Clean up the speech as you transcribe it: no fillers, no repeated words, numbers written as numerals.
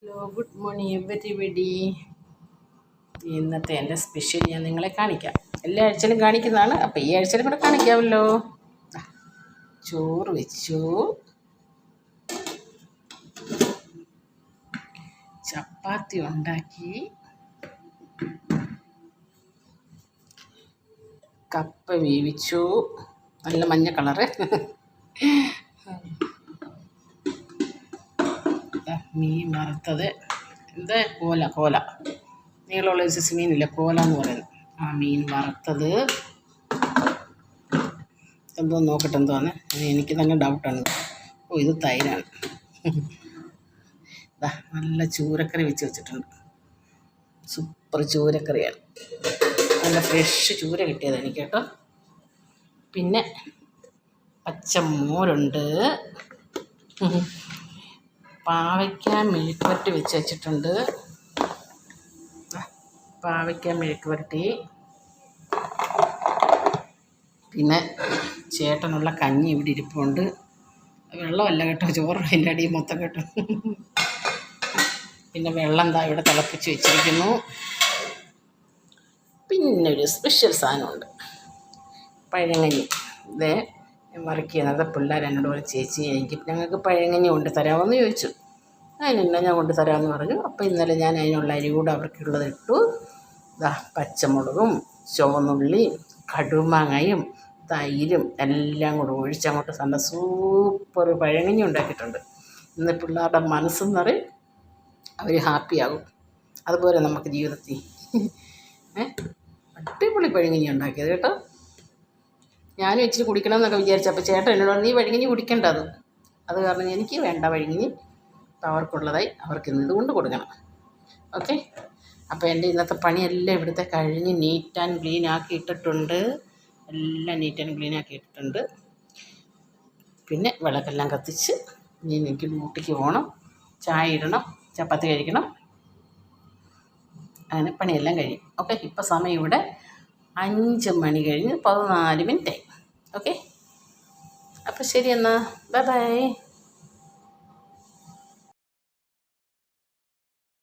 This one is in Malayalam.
Hello, good morning everybody. ഇന്നത്തെ എൻ്റെ സ്പെഷ്യൽ ഞാൻ നിങ്ങളെ കാണിക്കാം. എല്ലാ ആഴ്ചയിലും കാണിക്കുന്നതാണ്, അപ്പോൾ ഈ ആഴ്ചയിലും കൂടെ കാണിക്കാമല്ലോ. ചോറ് വെച്ചു, ചപ്പാത്തി ഉണ്ടാക്കി, കപ്പ വേവിച്ചു, നല്ല മഞ്ഞ കളറ്, മീൻ വറുത്തത്, എന്താ കോല നീളമുള്ള സൈസ് മീനില്ല, കോല എന്ന് പറയുന്നത്. ആ മീൻ വറുത്തത് എന്തോ നോക്കട്ടെ എന്തോന്ന്, എനിക്ക് തന്നെ ഡൗട്ടാണ്. ഓ, ഇത് തൈരാണ്. നല്ല ചൂരക്കറി വെച്ചിട്ടുണ്ട്. സൂപ്പർ ചൂരക്കറിയാണ്, നല്ല ഫ്രഷ് ചൂര കിട്ടിയത് എനിക്ക് കേട്ടോ. പിന്നെ പച്ചമോരുണ്ട്, പാവയ്ക്ക മെഴുക്ക് പുരട്ടി വെച്ചിട്ടുണ്ട്. പാവയ്ക്ക മെഴുക്ക് പുരട്ടി, പിന്നെ ചേട്ടനുള്ള കഞ്ഞി ഇവിടെ ഇരിപ്പുണ്ട്. വെള്ളമല്ല കേട്ടോ, ചോറ് അതിൻ്റെ അടിയിൽ മൊത്തം കേട്ടോ. പിന്നെ വെള്ളം ഇവിടെ തിളപ്പിച്ച് വെച്ചിരിക്കുന്നു. പിന്നെ ഒരു സ്പെഷ്യൽ സാധനമുണ്ട്, പഴങ്കഞ്ഞി. ഇതേ മറിക്കുന്നത് പിള്ളേർ എന്നോട് ഒരു ചേച്ചി ഞങ്ങൾക്ക് പഴങ്കഞ്ഞി കൊണ്ട് തരാമെന്ന് ചോദിച്ചു. അതിനില്ല, ഞാൻ കൊണ്ട് തരാമെന്ന് പറഞ്ഞു. അപ്പോൾ ഇന്നലെ ഞാൻ അതിനുള്ള അരി കൂടെ അവർക്കുള്ളത് ഇട്ടു. പച്ചമുളകും ചുവന്നുള്ളിയും കടുമാങ്ങയും തൈരും എല്ലാം കൂടെ ഒഴിച്ചങ്ങോട്ട് നല്ല സൂപ്പർ പഴങ്കഞ്ഞി ഉണ്ടാക്കിയിട്ടുണ്ട്. ഇന്ന് പിള്ളേരുടെ മനസ്സെന്ന് പറയും, അവർ ഹാപ്പിയാകും. അതുപോലെ നമുക്ക് ജീവിതത്തിൽ അടിപൊളി പഴങ്കഞ്ഞി ഉണ്ടാക്കിയത് കേട്ടോ. ഞാനും ഇച്ചിരി കുടിക്കണം എന്നൊക്കെ വിചാരിച്ചപ്പോൾ ചേട്ടൻ എന്നോട് നീ പഴങ്കഞ്ഞി കുടിക്കേണ്ടത്, അത് കാരണം എനിക്ക് വേണ്ട പഴങ്കഞ്ഞി, അവർക്കുള്ളതായി അവർക്ക് ഇന്ന് ഇതുകൊണ്ട് കൊടുക്കണം. ഓക്കെ, അപ്പോൾ എൻ്റെ ഇന്നത്തെ പണിയെല്ലാം ഇവിടുത്തെ കഴിഞ്ഞ് നീറ്റ് ആൻഡ് ക്ലീൻ ആക്കി ഇട്ടിട്ടുണ്ട്. എല്ലാം നീറ്റ് ആൻഡ് ക്ലീൻ ആക്കി ഇട്ടിട്ടുണ്ട്. പിന്നെ വിളക്കെല്ലാം കത്തിച്ച് ഇനി എനിക്ക് ഡ്യൂട്ടിക്ക് പോകണം, ചായ ഇടണം, ചപ്പാത്തി കഴിക്കണം, അങ്ങനെ പണിയെല്ലാം കഴിയും. ഓക്കെ, ഇപ്പോൾ സമയം ഇവിടെ 5 മണി കഴിഞ്ഞ് 14 മിനിറ്റായി. ഓക്കെ, അപ്പോൾ ശരി എന്നാൽ, ബൈ ബൈ.